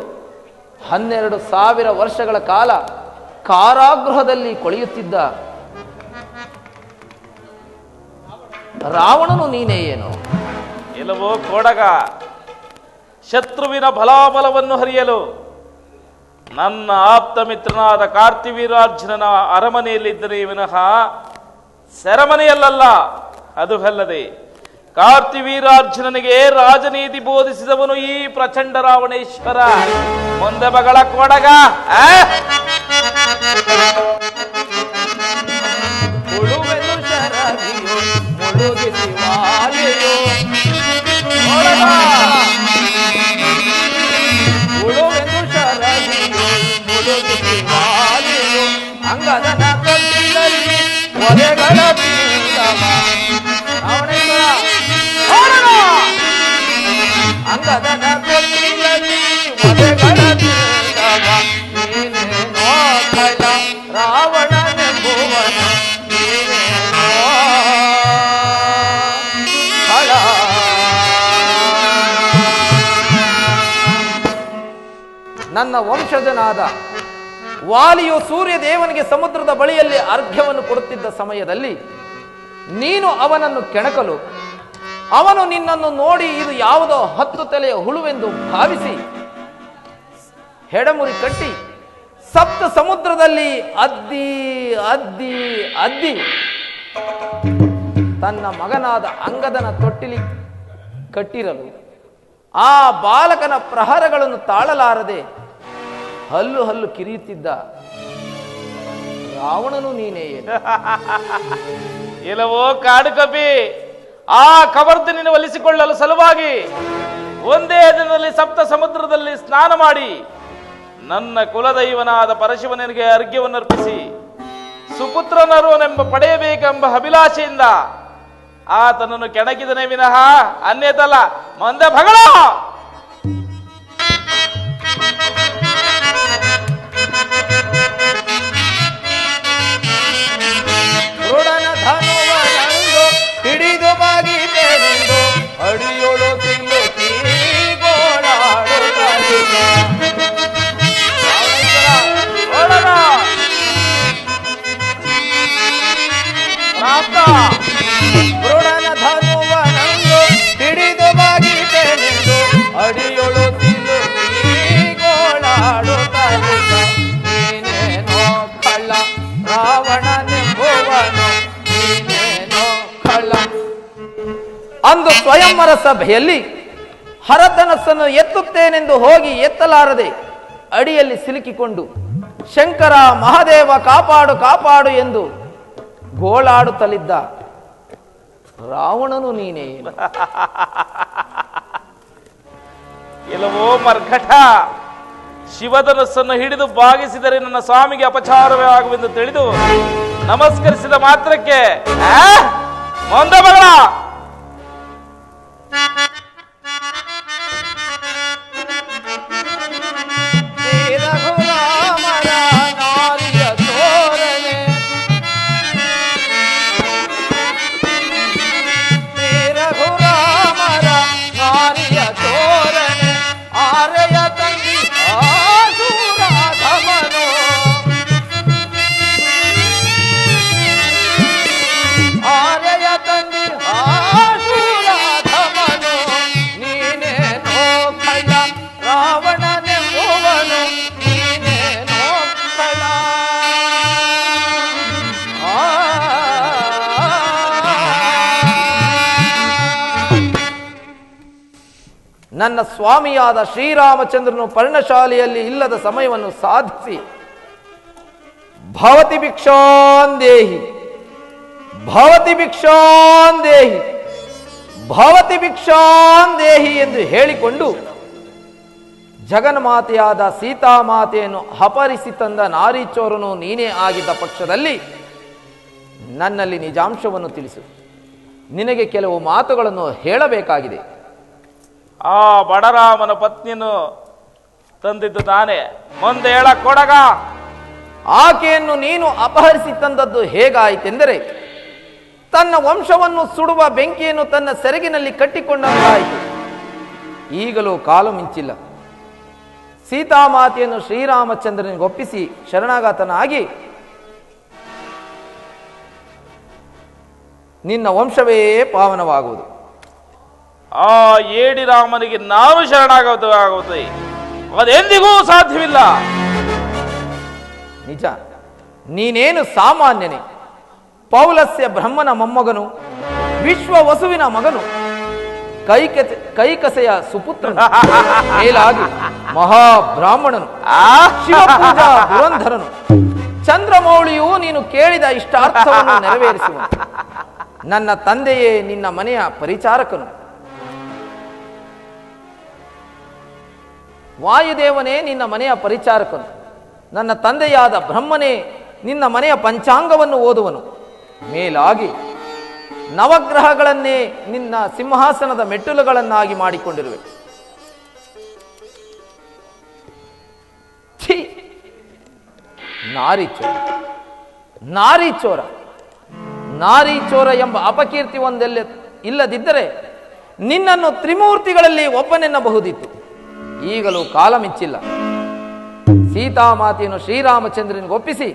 12,000 ವರ್ಷಗಳ ಕಾಲ ಕಾರಾಗೃಹದಲ್ಲಿ ಕೊಳೆಯುತ್ತಿದ್ದ ರಾವಣನು ನೀನೇ ಏನು? ಎಲ್ಲವೋ ಕೋಡಗ, ಶತ್ರುವಿನ ಬಲಾಬಲವನ್ನು ಹರಿಯಲು ನನ್ನ ಆಪ್ತ ಮಿತ್ರನಾದ ಕಾರ್ತಿವೀರಾರ್ಜುನನ ಅರಮನೆಯಲ್ಲಿದ್ದರೆ ವಿನಃ ಸೆರೆಮನೆಯಲ್ಲ. ಅದು ಅಲ್ಲದೆ ಕಾರ್ತಿವೀರಾರ್ಜುನನಿಗೆ ರಾಜನೀತಿ ಬೋಧಿಸಿದವನು ಈ ಪ್ರಚಂಡ ರಾವಣೇಶ್ವರ. ಮುಂದೆ ಬಗಳ ಕೋಡಗ, ಉಳುವೆನು ಶರದಿಯು ಮುಳುಗಿಸಿ ವಾಲಿಯು, ಉಳುವೆನು ಶರದಿಯು ಮುಳುಗಿಸಿ ವಾಲಿಯು, ಅಂಗದನ ಕಟ್ಟಿನಲ್ಲಿ ಒಲೆಗಳ ತಿಂದವ ರಾವಣೇಶ್ವರ, ಅಂಗದನ ಕಟ್ಟಿನಲ್ಲಿ ಒಲೆಗಳ ತಿಂದವ, ನೀನೇನೋ ಕಳ್ಳ ರಾವಣನೆಂಬುವನು, ನೀನೇನೋ ಕಳ್ಳ. ನನ್ನ ವಂಶಜನಾದ ವಾಲಿಯು ಸೂರ್ಯದೇವನಿಗೆ ಸಮುದ್ರದ ಬಳಿಯಲ್ಲಿ ಅರ್ಘ್ಯವನ್ನು ಕೊಡುತ್ತಿದ್ದ ಸಮಯದಲ್ಲಿ ನೀನು ಅವನನ್ನು ಕೆಣಕಲು ಅವನು ನಿನ್ನನ್ನು ನೋಡಿ ಇದು ಯಾವುದೋ 10 ತಲೆಯ ಹುಳುವೆಂದು ಭಾವಿಸಿ ಹೆಡಮುರಿ ಕಟ್ಟಿ ಸಪ್ತ ಸಮುದ್ರದಲ್ಲಿ ಅದ್ದಿ ಅದ್ದಿ ಅದ್ದಿ ತನ್ನ ಮಗನಾದ ಅಂಗದನ ತೊಟ್ಟಿಲಿ ಕಟ್ಟಿರಲು ಆ ಬಾಲಕನ ಪ್ರಹಾರಗಳನ್ನು ತಾಳಲಾರದೆ ಹಲ್ಲು ಹಲ್ಲು ಕಿರಿಯುತ್ತಿದ್ದ ರಾವಣನು ನೀನೇ ಏನು? ಇಲ್ಲವೋ ಕಾಡು ಕಪಿ, ಆ ಕವರ್ಧನಿನ ಒಲಿಸಿಕೊಳ್ಳಲು ಸಲುವಾಗಿ ಒಂದೇ ದಿನದಲ್ಲಿ ಸಪ್ತ ಸಮುದ್ರದಲ್ಲಿ ಸ್ನಾನ ಮಾಡಿ ನನ್ನ ಕುಲದೈವನಾದ ಪರಶಿವನಿಗೆ ಅರ್ಘ್ಯವನ್ನು ಅರ್ಪಿಸಿ ಸುಪುತ್ರನರುವನೆಂಬ ಪಡೆಯಬೇಕೆಂಬ ಅಭಿಲಾಷೆಯಿಂದ ಆತನನ್ನು ಕೆಣಕಿದನೇ ವಿನಃ ಅನ್ಯತಲ್ಲ. ಮಂದೆ ಭಗಳ ಋಡನ ಧನುವನಂದು ಹಿಡಿದು ಬಾಗಿದೆನೆಂದು ಅಡಿಯೋಳು ಸಿಲುಕಿ ಗೋಳಾಡುತ್ತಲಿದ್ದ ಋಡನ ಧನುವನಂದು ಹಿಡಿದು ಬಾಗಿದೆನೆಂದು ಅಡಿಯೋಳು ಸಿಲುಕಿ ಗೋಳಾಡುತ್ತಲಿದ್ದ, ನೀನೇನೋ ಕಳ್ಳ ರಾವಣನೆಂಬುವನು, ನೀನೇನೋ ಕಳ್ಳ. ಅಂದು ಸ್ವಯಂವರ ಸಭೆಯಲ್ಲಿ ಹರಧನಸ್ಸನ್ನು ಎತ್ತುತ್ತೇನೆಂದು ಹೋಗಿ ಎತ್ತಲಾರದೆ ಅಡಿಯಲ್ಲಿ ಸಿಲುಕಿಕೊಂಡು ಶಂಕರ ಮಹಾದೇವ ಕಾಪಾಡು ಕಾಪಾಡು ಎಂದು ಗೋಳಾಡುತ್ತಲಿದ್ದ ರಾವಣನು ನೀನೇ. ಎಲ್ಲವೋ ಮರ್ಕಟ, ಶಿವಧನಸ್ಸನ್ನು ಹಿಡಿದು ಬಾಗಿಸಿದರೆ ನನ್ನ ಸ್ವಾಮಿಗೆ ಅಪಚಾರವೇ ಆಗುವೆಂದು ತಿಳಿದು ನಮಸ್ಕರಿಸಿದ ಮಾತ್ರಕ್ಕೆ ಮುಂದೆ ಮಗಳ ನನ್ನ ಸ್ವಾಮಿಯಾದ ಶ್ರೀರಾಮಚಂದ್ರನು ಪರ್ಣಶಾಲೆಯಲ್ಲಿ ಇಲ್ಲದ ಸಮಯವನ್ನು ಸಾಧಿಸಿ ಭವತಿ ಭಿಕ್ಷಾಂದೇಹಿ ಭವತಿ ಭಿಕ್ಷಾಂದೇಹಿ ಭವತಿ ಭಿಕ್ಷಾಂದೇಹಿ ಎಂದು ಹೇಳಿಕೊಂಡು ಜಗನ್ಮಾತೆಯಾದ ಸೀತಾಮಾತೆಯನ್ನು ಅಪಹರಿಸಿ ತಂದ ನಾರೀಚೋರನು ನೀನೇ ಆಗಿದ್ದ ಪಕ್ಷದಲ್ಲಿ ನನ್ನಲ್ಲಿ ನಿಜಾಂಶವನ್ನು ತಿಳಿಸು. ನಿನಗೆ ಕೆಲವು ಮಾತುಗಳನ್ನು ಹೇಳಬೇಕಾಗಿದೆ. ಆ ಬಡರಾಮನ ಪತ್ನಿಯನ್ನು ತಂದಿದ್ದು ನಾನೇ, ಮುಂದೆ ಹೇಳ ಕೊಡಗ. ಆಕೆಯನ್ನು ನೀನು ಅಪಹರಿಸಿ ತಂದದ್ದು ಹೇಗಾಯಿತೆಂದರೆ ತನ್ನ ವಂಶವನ್ನು ಸುಡುವ ಬೆಂಕಿಯನ್ನು ತನ್ನ ಸೆರಗಿನಲ್ಲಿ ಕಟ್ಟಿಕೊಂಡಂತಾಯಿತು. ಈಗಲೂ ಕಾಲು ಮಿಂಚಿಲ್ಲ. ಸೀತಾಮಾತೆಯನ್ನು ಶ್ರೀರಾಮಚಂದ್ರನಿಗೆ ಒಪ್ಪಿಸಿ ಶರಣಾಗತನಾಗಿ ನಿನ್ನ ವಂಶವೇ ಪಾವನವಾಗುವುದು. ಆ ಏಡಿ ರಾಮನಿಗೆ ನಾನು ಶರಣಾಗುತ್ತದೆ, ಅದೆಂದಿಗೂ ಸಾಧ್ಯವಿಲ್ಲ. ನಿಜ, ನೀನೇನು ಸಾಮಾನ್ಯನೇ. ಪೌಲಸ್ಯ ಬ್ರಹ್ಮನ ಮೊಮ್ಮಗನು, ವಿಶ್ವ ವಸುವಿನ ಮಗನು, ಕೈಕಸೆಯ ಸುಪುತ್ರನು, ಮೇಲಾಗಿ ಮಹಾಬ್ರಾಹ್ಮಣನು, ಶಿವಪೂಜಾ ಪುರಂಧರನು, ಚಂದ್ರಮೌಳಿಯು ನೀನು ಕೇಳಿದ ಇಷ್ಟಾರ್ಥವನ್ನು ನೆರವೇರಿಸುವ ನನ್ನ ತಂದೆಯೇ ನಿನ್ನ ಮನೆಯ ಪರಿಚಾರಕನು. ವಾಯುದೇವನೇ ನಿನ್ನ ಮನೆಯ ಪರಿಚಾರಕನು. ನನ್ನ ತಂದೆಯಾದ ಬ್ರಹ್ಮನೇ ನಿನ್ನ ಮನೆಯ ಪಂಚಾಂಗವನ್ನು ಓದುವನು. ಮೇಲಾಗಿ ನವಗ್ರಹಗಳನ್ನೇ ನಿನ್ನ ಸಿಂಹಾಸನದ ಮೆಟ್ಟಲುಗಳನ್ನಾಗಿ ಮಾಡಿಕೊಂಡಿರುವೆ. ಛೀ, ನಾರೀಚೋರ, ನಾರೀಚೋರ, ನಾರೀಚೋರ ಎಂಬ ಅಪಕೀರ್ತಿ ಒಂದೆಲ್ಲ ಇಲ್ಲದಿದ್ದರೆ ನಿನ್ನನ್ನು ತ್ರಿಮೂರ್ತಿಗಳಲ್ಲಿ ಒಬ್ಬನೆನ್ನಬಹುದಿತ್ತು. ಈಗಲೂ ಕಾಲ ಮಿಂಚಿಲ್ಲ. ಸೀತಾಮಾತೆಯನ್ನು ಶ್ರೀರಾಮಚಂದ್ರನಿಗೆ ಒಪ್ಪಿಸಿ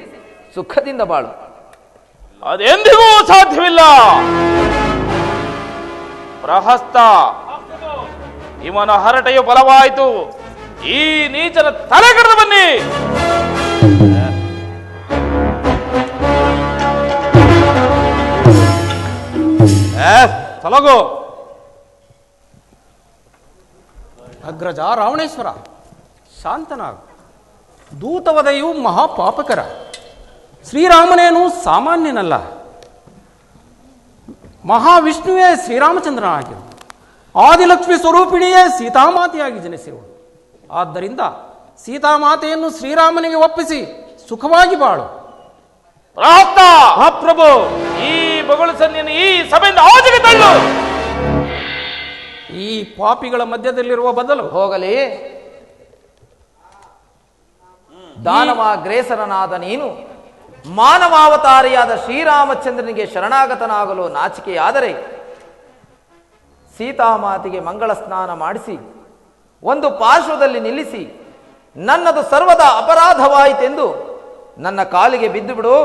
ಸುಖದಿಂದ ಬಾಳು. ಅದೆಂದಿಗೂ ಸಾಧ್ಯವಿಲ್ಲ. ಪ್ರಹಸ್ತ, ಇವನ ಹರಟೆಯು ಬಲವಾಯಿತು. ಈ ನೀಚನ ತಲೆಗಡದ ಬನ್ನಿ. ತೊಲಗು. ಅಗ್ರಜ ರಾವಣೇಶ್ವರ, ಶಾಂತನಾಗು. ದೂತವಧೆಯು ಮಹಾಪಾಪಕರ. ಶ್ರೀರಾಮನೇನು ಸಾಮಾನ್ಯನಲ್ಲ. ಮಹಾವಿಷ್ಣುವೇ ಶ್ರೀರಾಮಚಂದ್ರನಾಗಿರು. ಆದಿಲಕ್ಷ್ಮಿ ಸ್ವರೂಪಿಣಿಯೇ ಸೀತಾಮಾತೆಯಾಗಿ ಜನಿಸಿರುವಳು. ಆದ್ದರಿಂದ ಸೀತಾಮಾತೆಯನ್ನು ಶ್ರೀರಾಮನಿಗೆ ಒಪ್ಪಿಸಿ ಸುಖವಾಗಿ ಬಾಳು. ಪ್ರಭು, ಈ ಬಗಳು ಸನ್ನಿಯನ್ನು ಈ ಸಭೆಯಿಂದ ಆಚೆಗೆ ತಳ್ಳು. ಈ ಪಾಪಿಗಳ ಮಧ್ಯದಲ್ಲಿರುವ ಬದಲು ಹೋಗಲಿ. ದಾನವಾಗ್ರೇಸರನಾದ ನೀನು ಮಾನವಾವತಾರಿಯಾದ ಶ್ರೀರಾಮಚಂದ್ರನಿಗೆ ಶರಣಾಗತನಾಗಲು ನಾಚಿಕೆಯಾದರೆ ಸೀತಾಮಾತೆಗೆ ಮಂಗಳ ಸ್ನಾನ ಮಾಡಿಸಿ ಒಂದು ಪಾರ್ಶ್ವದಲ್ಲಿ ನಿಲ್ಲಿಸಿ ನನ್ನದು ಸರ್ವದಾ ಅಪರಾಧವಾಯಿತೆಂದು ನನ್ನ ಕಾಲಿಗೆ ಬಿದ್ದು ಬಿಡು.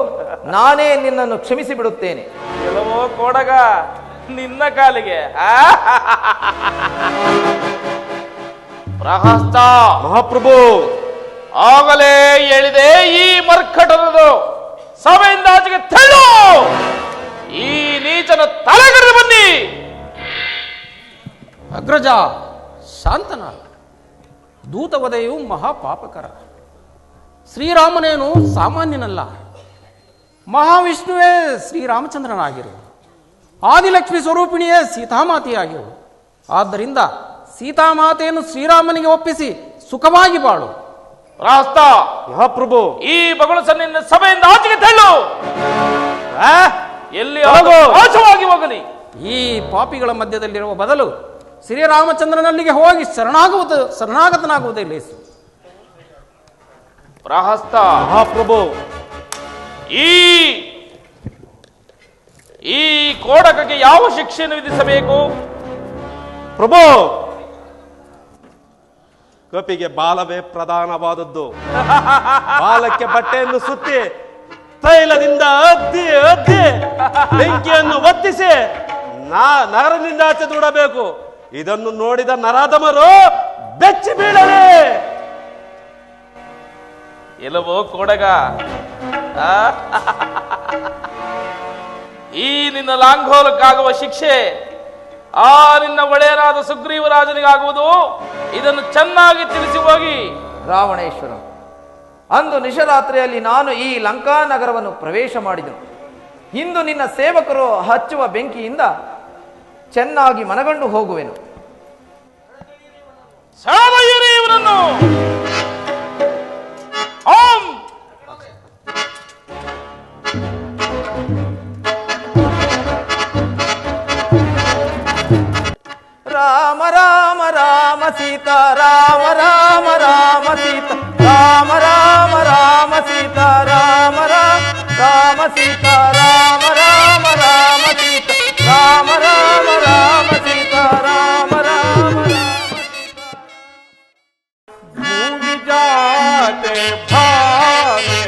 ನಾನೇ ನಿನ್ನನ್ನು ಕ್ಷಮಿಸಿ ಬಿಡುತ್ತೇನೆ. ಕೆಲವೋ ಕೊಡಗ ನಿನ್ನ ಕಾಲಿಗೆ. ಪ್ರಹಸ್ತ ಮಹಾಪ್ರಭು, ಆಗಲೇ ಹೇಳಿದೆ ಈ ಮರ್ಕಟರದು ಸಭೆಯಿಂದ ಆಚೆಗೆ ತಳ್ಳು. ಈ ನೀಚನ ತಲೆಗಡೆ ಬನ್ನಿ. ಅಗ್ರಜ ಶಾಂತನಾಗು. ದೂತವಧೆಯು ಮಹಾಪಾಪಕರ. ಶ್ರೀರಾಮನೇನು ಸಾಮಾನ್ಯನಲ್ಲ. ಮಹಾವಿಷ್ಣುವೇ ಶ್ರೀರಾಮಚಂದ್ರನಾಗಿರು. ಆದಿಲಕ್ಷ್ಮಿ ಸ್ವರೂಪಿಣಿಯೇ ಸೀತಾಮಾತೆಯಾಗಿರು. ಆದ್ದರಿಂದ ಸೀತಾಮಾತೆಯನ್ನು ಶ್ರೀರಾಮನಿಗೆ ಒಪ್ಪಿಸಿ ಸುಖವಾಗಿ ಬಾಳು. ರಾಸ್ತ ಮಹಾಪ್ರಭು, ಈ ಬಗಳು ಸನ್ನಿನ ಸಭೆಯಿಂದ ಆಚೆಗೆ ತಳ್ಳು. ಎಲ್ಲಿ ನಾಶವಾಗಿ ಹೋಗಲಿ. ಈ ಪಾಪಿಗಳ ಮಧ್ಯದಲ್ಲಿರುವ ಬದಲು ಶ್ರೀರಾಮಚಂದ್ರನಲ್ಲಿಗೆ ಹೋಗಿ ಶರಣಾಗತನಾಗುವುದೇ ಲೇಸು. ಪ್ರಹಸ್ತ ಮಹಾಪ್ರಭು, ಈ ಕೋಡಕಕ್ಕೆ ಯಾವ ಶಿಕ್ಷೆಯನ್ನು ವಿಧಿಸಬೇಕು? ಪ್ರಭು, ಕಪಿಗೆ ಬಾಲವೇ ಪ್ರಧಾನವಾದದ್ದು. ಬಾಲಕ್ಕೆ ಬಟ್ಟೆಯನ್ನು ಸುತ್ತಿ ತೈಲದಿಂದ ಅದ್ದಿ ಬೆಂಕಿಯನ್ನು ಒತ್ತಿಸಿ ನಗರದಿಂದ ಆಚೆ ದೂಡಬೇಕು. ಇದನ್ನು ನೋಡಿದ ನರಾಧಮರು ಬೆಚ್ಚಿ ಬೀಳಲಿ. ಎಲ್ಲವೋ ಕೋಡಗ, ಈ ನಿನ್ನ ಲಾಂಘೋಲಕ್ಕಾಗುವ ಶಿಕ್ಷೆ ಆ ನಿನ್ನ ಒಡೆಯರಾದ ಸುಗ್ರೀವರಾಜನಿಗಾಗುವುದು. ಇದನ್ನು ಚೆನ್ನಾಗಿ ತಿಳಿಸಿ ಹೋಗಿ. ರಾವಣೇಶ್ವರ, ಅಂದು ನಿಶರಾತ್ರಿಯಲ್ಲಿ ನಾನು ಈ ಲಂಕಾ ನಗರವನ್ನು ಪ್ರವೇಶ ಮಾಡಿದೆನು. ಇಂದು ನಿನ್ನ ಸೇವಕರು ಹಚ್ಚುವ ಬೆಂಕಿಯಿಂದ ಚೆನ್ನಾಗಿ ಮನಗಂಡು ಹೋಗುವೆನು. ಸಾವಯುರಿ ಇವನನ್ನು. ಓಂ ರಾಮ ರಾಮ ರಾಮ ಸೀತಾ ರಾಮ ರಾಮ ರಾಮ ಸೀತಾ ರಾಮ ರಾಮ ರಾಮ ಸೀತಾ ರಾಮ ರಾಮ ಸೀತಾ ರಾಮ ರಾಮ ರಾಮ ಸೀತಾ ರಾಮ ರಾಮ ರಾಮ ಸೀತಾ ರಾಮ ರಾಮ ಭೂಮಿ ಜಾತೆ ಭಾವೆ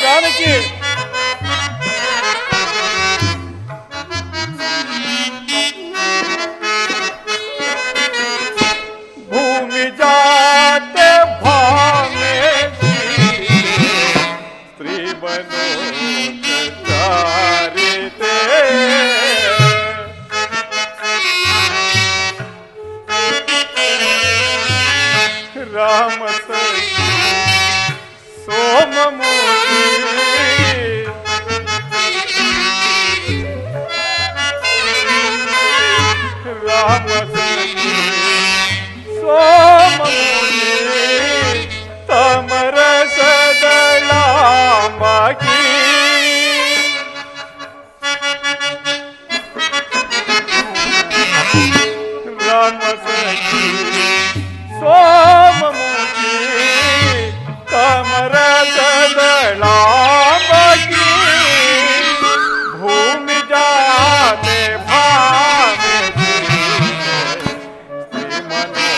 ಜಾನಕಿ, ಭೂಮಿ ಜಾತೆ ಭಾವೆ ಸ್ತ್ರೀ ಬನೋ ಚಾರಿತೆ ರಾಮ ಸೋಮಮೂರ್ತಿ ರಾಮ ಸೋಮಮೂರ್ತಿ ತಮರಸದಳಾಂಬಾಕಿ ರಾಮ ಸೋಮಮೂರ್ತಿ ಕಮರದಳಾಂಬಾಕಿ ಭೂಮಿ ಜಾತೆ ಭಾವೆ ಶ್ರೀ ಮನೋ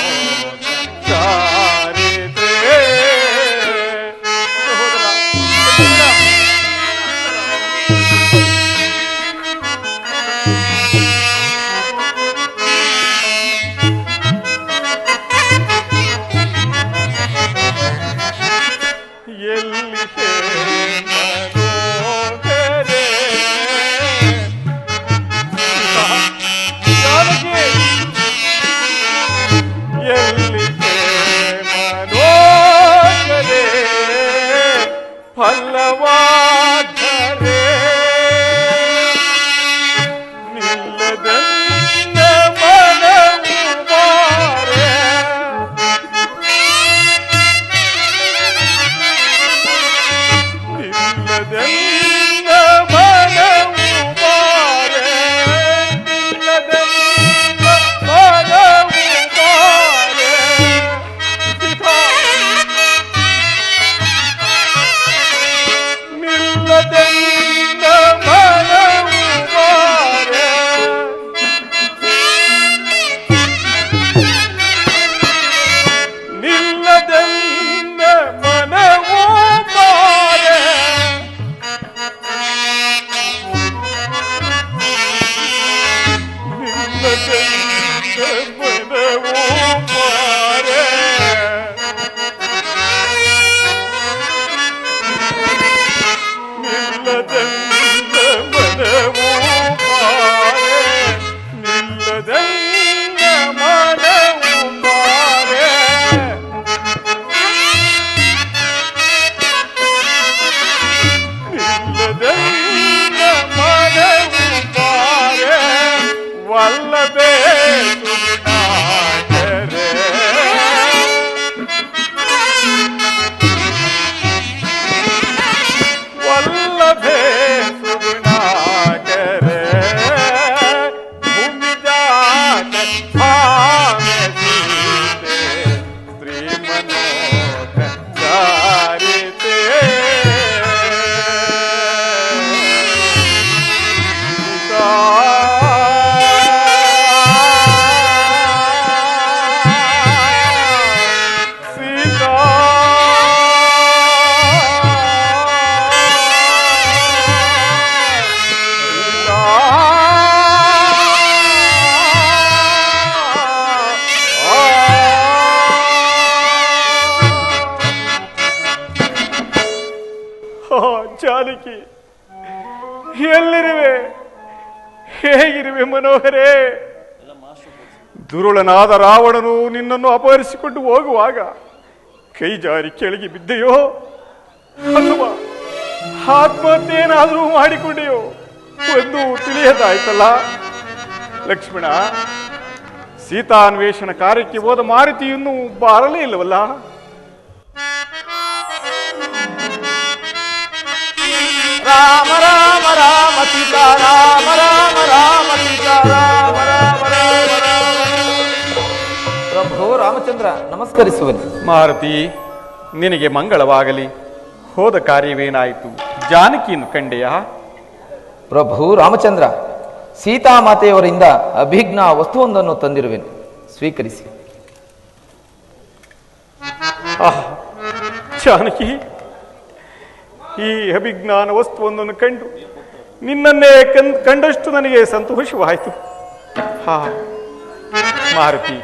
ಜಾನಕಿ, ಎಲ್ಲಿರುವೆ? ಹೇಗಿರುವೆ ಮನೋಹರೇ? ದುರುಳನಾದ ರಾವಣನು ನಿನ್ನನ್ನು ಅಪಹರಿಸಿಕೊಂಡು ಹೋಗುವಾಗ ಕೈ ಜಾರಿ ಕೆಳಗೆ ಬಿದ್ದೆಯೋ ಅಥವಾ ಆತ್ಮಹತ್ಯೆಯೇನಾದರೂ ಮಾಡಿಕೊಂಡೆಯೋ ಒಂದು ತಿಳಿಯದಾಯ್ತಲ್ಲ. ಲಕ್ಷ್ಮಣ, ಸೀತಾನ್ವೇಷಣ ಕಾರ್ಯಕ್ಕೆ ಹೋದ ಮಾರುತಿಯನ್ನು ಬಾರಲೇ ಇಲ್ಲವಲ್ಲ? ರಾಮ ರಾಮ ರಾಮ ಸೀತಾ ರಾಮ ರಾಮ ರಾಮ ಸೀತಾ ರಾಮ ರಾಮ ರಾಮ ರಾಮ. ಪ್ರಭು ರಾಮಚಂದ್ರ, ನಮಸ್ಕರಿಸುವೆನು. ಮಾರುತಿ, ನಿನಗೆ ಮಂಗಳವಾಗಲಿ. ಹೋದ ಕಾರ್ಯವೇನಾಯಿತು? ಜಾನಕಿಯನ್ನು ಕಂಡೆಯಾ? ಪ್ರಭು ರಾಮಚಂದ್ರ, ಸೀತಾಮಾತೆಯವರಿಂದ ಅಭಿಜ್ಞಾ ವಸ್ತುವೊಂದನ್ನು ತಂದಿರುವೆನು, ಸ್ವೀಕರಿಸಿ. ಜಾನಕಿ, ಈ ಅಭಿಜ್ಞಾನ ವಸ್ತುವೊಂದನ್ನು ಕಂಡು ನಿನ್ನನ್ನೇ ಕಂಡಷ್ಟು ನನಗೆ ಸಂತೋಷವಾಯಿತು. ಮಾರುತಿ,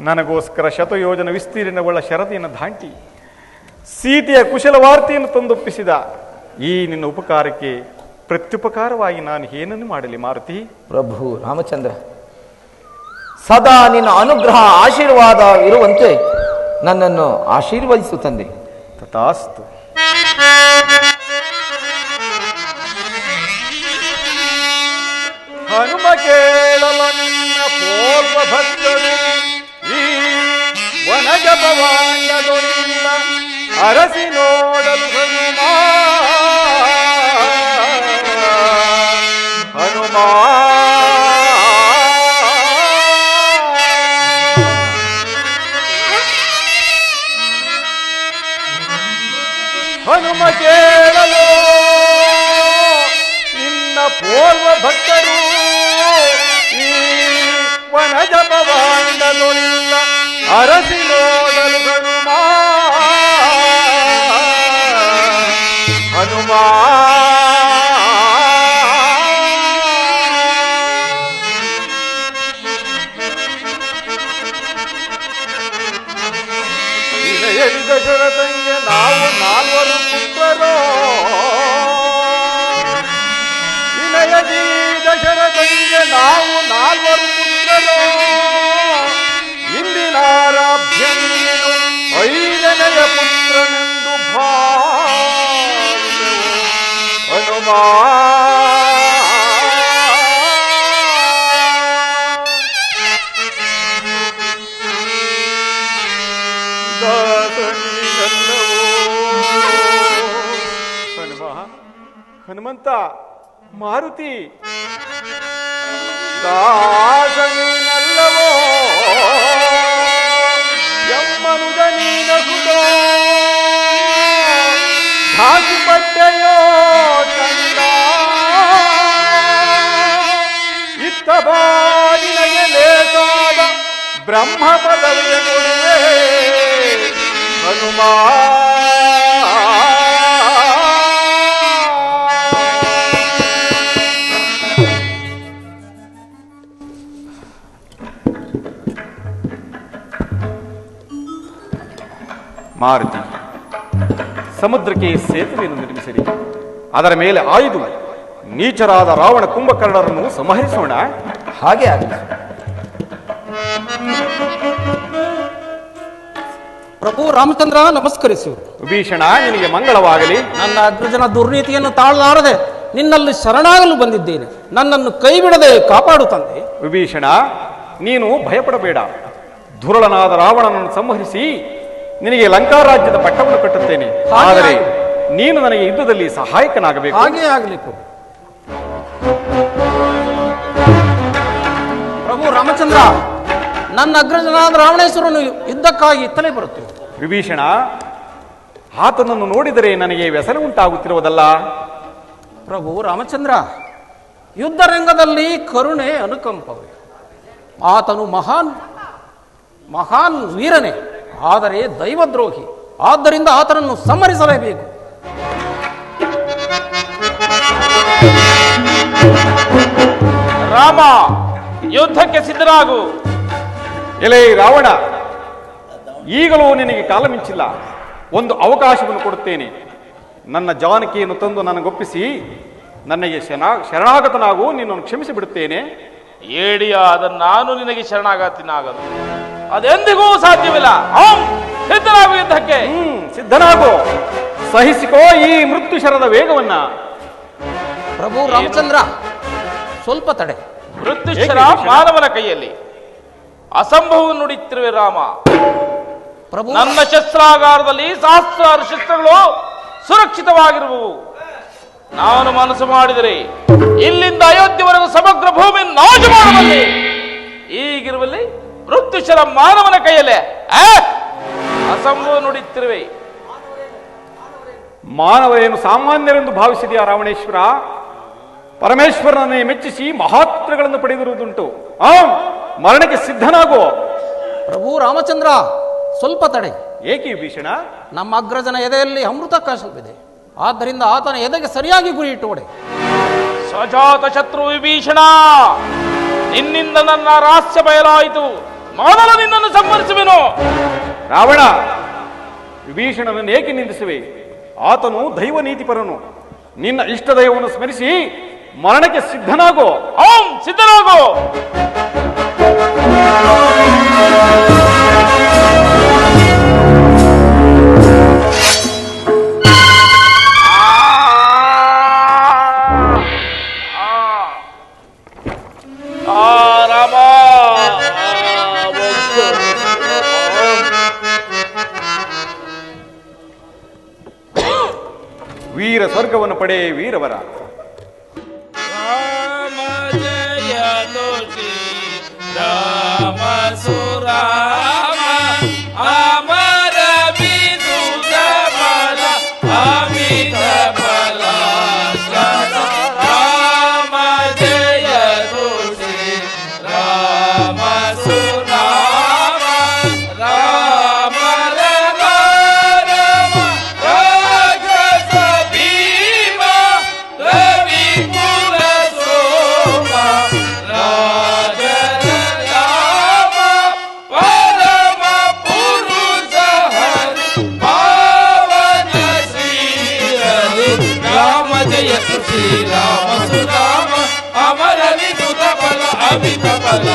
ನನಗೋಸ್ಕರ ಶತಯೋಜನ ವಿಸ್ತೀರ್ಣವುಳ್ಳ ಶರದಿಯನ್ನು ದಾಟಿ ಸೀತೆಯ ಕುಶಲ ವಾರ್ತೆಯನ್ನು ತಂದೊಪ್ಪಿಸಿದ ಈ ನಿನ್ನ ಉಪಕಾರಕ್ಕೆ ಪ್ರತ್ಯುಪಕಾರವಾಗಿ ನಾನು ಏನನ್ನು ಮಾಡಲಿ ಮಾರುತಿ? ಪ್ರಭು ರಾಮಚಂದ್ರ, ಸದಾ ನಿನ್ನ ಅನುಗ್ರಹ ಆಶೀರ್ವಾದ ಇರುವಂತೆ ನನ್ನನ್ನು ಆಶೀರ್ವದಿಸು ತಂದೆ. ತಥಾಸ್ತು. ಹನುಮ ಕೇಳಲು ನಿನ್ನ ಪೂರ್ವ ಭಕ್ತರು ಈ ವನಜ ಭವಾಂಡದೊಳಿಲ್ಲ ಅರಸಿ ನೋಡಲು ಹನುಮ ಹನುಮ ಹನುಮ ಕೇಳಲು ನಿನ್ನ ಪೂರ್ವ ಭಕ್ತರು ಈ ವನಜ ಭವಾಂಡದೊಳಿಲ್ಲ ಅರಸಿ ನೋಡಲು ಹನುಮ ಹನುಮ ದಶರಥಂಗೆ ನಾವು ನಾಲ್ವರು ಪುತ್ರರೋ ವಿನಯದಿ ದಶರಥಂಗೆ ನಾವು ನಾಲ್ವರು ಪುತ್ರರೋ ಇಂದಿನಾರಾಭ್ಯ ನೀನು ಐದನೆಯ ಪುತ್ರನೆಂದು ಭಾವಿಸೆವು ಹನುಮ ಹನುಮಂತ, ಮಾರುತಿ, ದಾಸನಲ್ಲವೋ ಎಮ್ಮನುಜ ನೀನಗುಡೋ ಧಾತು ಪಟ್ಟೆಯೋ ಚಂದ ಇತ್ತ ಬಾಗಿನಗೆ ಲೇಸಾದ ಬ್ರಹ್ಮ ಪದವಿಯ ಕೊಡುವೆ ಹನುಮ ಮಾರುತಿ, ಸಮುದ್ರಕ್ಕೆ ಸೇತುವೆಯನ್ನು ನಿರ್ಮಿಸಿರಿ. ಅದರ ಮೇಲೆ ಆಯ್ದು ನೀಚರಾದ ರಾವಣ ಕುಂಭಕರ್ಣರನ್ನು ಸಂಹರಿಸೋಣ. ಹಾಗೆ ಆಗಲಿ. ಪ್ರಭು ರಾಮಚಂದ್ರ, ನಮಸ್ಕರಿಸು. ವಿಭೀಷಣ, ನಿನಗೆ ಮಂಗಳವಾಗಲಿ. ನನ್ನ ಅಗ್ರಜನ ದುರ್ನೀತಿಯನ್ನು ತಾಳಲಾರದೆ ನಿನ್ನಲ್ಲಿ ಶರಣಾಗಲು ಬಂದಿದ್ದೇನೆ. ನನ್ನನ್ನು ಕೈ ಬಿಡದೆ ಕಾಪಾಡು ತಂದೆ. ವಿಭೀಷಣ, ನೀನು ಭಯಪಡಬೇಡ. ಧುರಳನಾದ ರಾವಣನನ್ನು ಸಂಹರಿಸಿ ನಿನಗೆ ಲಂಕಾ ರಾಜ್ಯದ ಪಟ್ಟವನ್ನು ಕಟ್ಟುತ್ತೇನೆ. ಆದರೆ ನೀನು ನನಗೆ ಯುದ್ಧದಲ್ಲಿ ಸಹಾಯಕನಾಗಬೇಕು. ಹಾಗೇ ಆಗಲಿ ಪ್ರಭು ರಾಮಚಂದ್ರ. ನನ್ನ ಅಗ್ರಜನಾದ ರಾವಣೇಶ್ವರನು ಯುದ್ಧಕ್ಕಾಗಿ ಇತ್ತಲೇ ಬರುತ್ತೇವೆ. ವಿಭೀಷಣ, ಆತನನ್ನು ನೋಡಿದರೆ ನನಗೆ ವ್ಯಸನ ಉಂಟಾಗುತ್ತಿರುವುದಲ್ಲ. ಪ್ರಭು ರಾಮಚಂದ್ರ, ಯುದ್ಧ ರಂಗದಲ್ಲಿ ಕರುಣೆ ಅನುಕಂಪವೇ. ಆತನು ಮಹಾನ್ ವೀರನೇ, ಆದರೆ ದೈವದ್ರೋಹಿ. ಆದ್ದರಿಂದ ಆತನನ್ನು ಸಂಹರಿಸಲೇಬೇಕು. ರಾಮ, ಯುದ್ಧಕ್ಕೆ ಸಿದ್ಧರಾಗು. ಎಲೆ ರಾವಣ, ಈಗಲೂ ನಿನಗೆ ಕಾಲ ಮಿಂಚಿಲ್ಲ. ಒಂದು ಅವಕಾಶವನ್ನು ಕೊಡುತ್ತೇನೆ. ನನ್ನ ಜಾನಕಿಯನ್ನು ತಂದು ನನಗೊಪ್ಪಿಸಿ ನನಗೆ ಶರಣಾಗತನಾಗೂ ನಿನ್ನನ್ನು ಕ್ಷಮಿಸಿ ಬಿಡುತ್ತೇನೆ. ಏಡಿಯಾದ ನಾನು ನಿನಗೆ ಶರಣಾಗತಿನಾಗದು ಅದೆಂದಿಗೂ ಸಾಧ್ಯವಿಲ್ಲ. ಸಿದ್ಧನಾಗು ಯುದ್ಧಕ್ಕೆ. ಸಿದ್ಧನಾಗು, ಸಹಿಸಿಕೋ ಈ ಮೃತ್ಯು ಶರದ ವೇಗವನ್ನ. ಪ್ರಭು ರಾಮಚಂದ್ರ, ಸ್ವಲ್ಪ ತಡೆ. ಮೃತ್ಯುಶರ ಮಾನವನ ಕೈಯಲ್ಲಿ ಅಸಂಭವ ನುಡಿತಿರುವೆ ರಾಮ. ಪ್ರಭು, ನನ್ನ ಶಸ್ತ್ರಾಗಾರದಲ್ಲಿ ಸಹಸ್ರಾರು ಶಸ್ತ್ರಗಳು ಸುರಕ್ಷಿತವಾಗಿರುವವು. ನಾನು ಮನಸ್ಸು ಮಾಡಿದರೆ ಇಲ್ಲಿಂದ ಅಯೋಧ್ಯೆವರೆಗೂ ಸಮಗ್ರ ಭೂಮಿ ನಾಶ ಮಾಡಬಲ್ಲೆ. ಈಗಿರುವಲ್ಲಿ ಮೃತ್ಯುಶರ ಮಾನವನ ಕೈಯಲ್ಲೇ ಅಸಂಭವ ನುಡಿತಿರುವೆ. ಮಾನವರೇನು ಸಾಮಾನ್ಯರೆಂದು ಭಾವಿಸಿದೆಯಾ ರಾವಣೇಶ್ವರ? ಪರಮೇಶ್ವರನನ್ನೇ ಮೆಚ್ಚಿಸಿ ಮಹಾತ್ಮಗಳನ್ನು ಪಡೆದಿರುವುದುಂಟು. ಮರಣಕ್ಕೆ ಸಿದ್ಧನಾಗೋ. ಪ್ರಭು ರಾಮಚಂದ್ರ, ಸ್ವಲ್ಪ ತಡೆ. ಏಕೆ ವಿಭೀಷಣ? ನಮ್ಮ ಅಗ್ರಜನ ಎದೆಯಲ್ಲಿ ಅಮೃತಾಕಾಶವಿದೆ. ಆದ್ದರಿಂದ ಆತನ ಎದೆಗೆ ಸರಿಯಾಗಿ ಗುರಿ ಇಟ್ಟುಕೊಡೆ. ಸ್ವಜಾತ ಶತ್ರು ವಿಭೀಷಣ, ನಿನ್ನಿಂದ ನನ್ನ ರಹಸ್ಯ ಬಯಲಾಯಿತು. ಮೊದಲು ನಿನ್ನನ್ನು ಸಂಹರಿಸುವೆನು. ರಾವಣ, ವಿಭೀಷಣನನ್ನು ಏಕೆ ನಿಂದಿಸುವೆ? ಆತನು ದೈವ ನೀತಿಪರನು. ನಿನ್ನ ಇಷ್ಟ ದೈವವನ್ನು ಸ್ಮರಿಸಿ ಮರಣಕ್ಕೆ ಸಿದ್ಧನಾಗೋ. ಸಿದ್ಧನಾಗೋ. ವೀರ ಸ್ವರ್ಗವನ್ನು ಪಡೆ ವೀರವರ. ರಾಮ ಜಯ ದೋಷಿ ರಾಮ ಸುರಾಮ ಅಮರ ಬಿದುದ ಬಲ ಅಮಿತ ಬಲ. ರಾಮ ಜಯ ದೋಷಿ ರಾಮ ಸುರಾಮ ರಾಮ ಶ್ರೀರಾಮ ಸುರಾಮ ಅಮರ ವಿದುತ ಬಲ ಅಮಿತ ಬಲ.